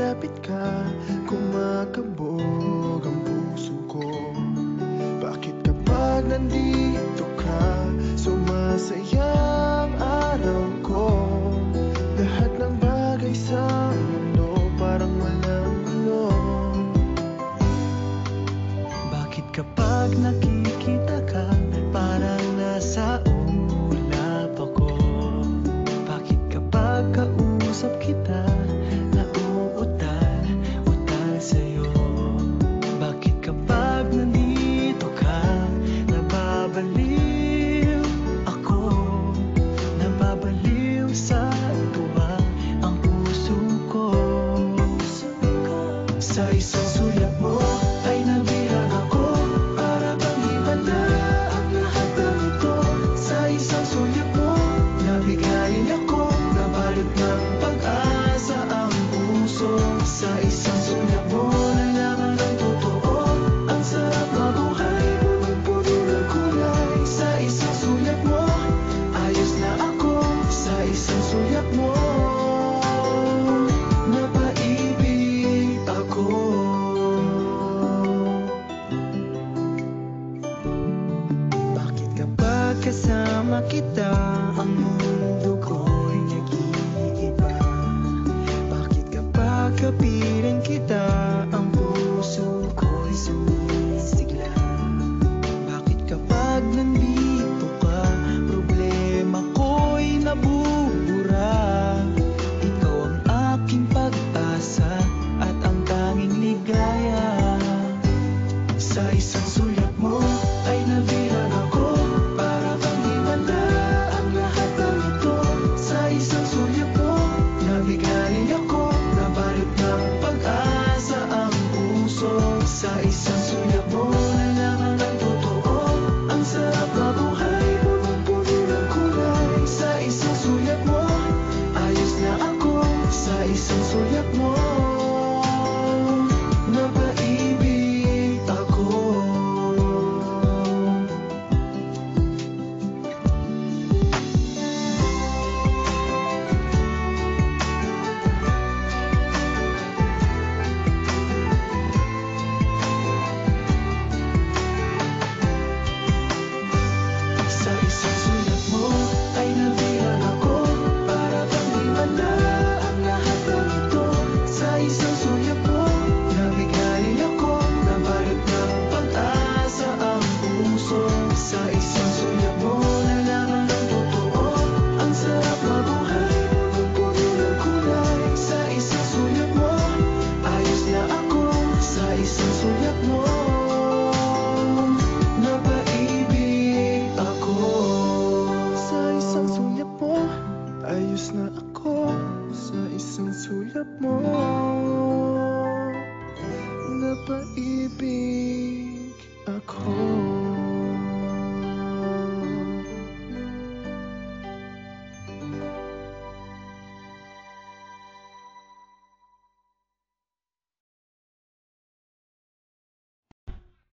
malapit ka, kumakabog ang puso ko. Bakit kapag nandito ka, sumasaya ang araw ko? Lahat ng bagay sa mundo parang walang gulo. Bakit kapag nakikita ka, parang nasa ulap ako? Bakit kapag kausap kita, nauutal sa'yo? Bakit kapag nandito ka, nababaliw ako? Nababaliw sa tuwa ang puso ko. Sa isang sulyap mo ay nabihag ako, para bang himala ang lahat ng ito. Sa isang sulyap mo, nabigayin ako, nabalot ng pag-asa ang puso. Sa isang sulyap mo, nalaman ng totoo, ang sarap mabuhay, punong-puno ng kulay. Sa isang sulyap mo, ayos na ako. Sa isang sulyap mo, napaibig ako. Bakit kapag kasama kita, ang mundo ko'y nag-iiba? Bakit kapag kapiling kita, ang puso ko'y sumisigla? Bakit kapag nandito ka, problema ko'y nabubura? Ikaw ang aking pag-asa at ang tanging ligaya. Sa isang sulyap mo ay nabihag ako, para bang himala ang lahat ng ito. Sa isang sulyap mo, nabigayin ako, nabalot ng pag-asa ang puso. Sa isang sulyap mo, nalaman ng totoo, ang sarap mabuhay, punong-puno ng kulay. Sa isang sulyap mo, ayos na ako. Sa isang sulyap mo, napaibig ako. Sa isang sulyap mo ay nabihag ako, para bang himala ang lahat ng ito. Sa isang sulyap mo, nabigayin ako, nabalot ng pag-asa ang puso. Sa isang sulyap mo, nalaman ng totoo, ang sarap mabuhay, punong-puno ng kulay. Sa isang sulyap mo, ayos na ako. Sa isang sulyap mo, napaibig ako. Sa isang sulyap mo, ayos na ako. Sa isang sulyap mo, napaibig ako.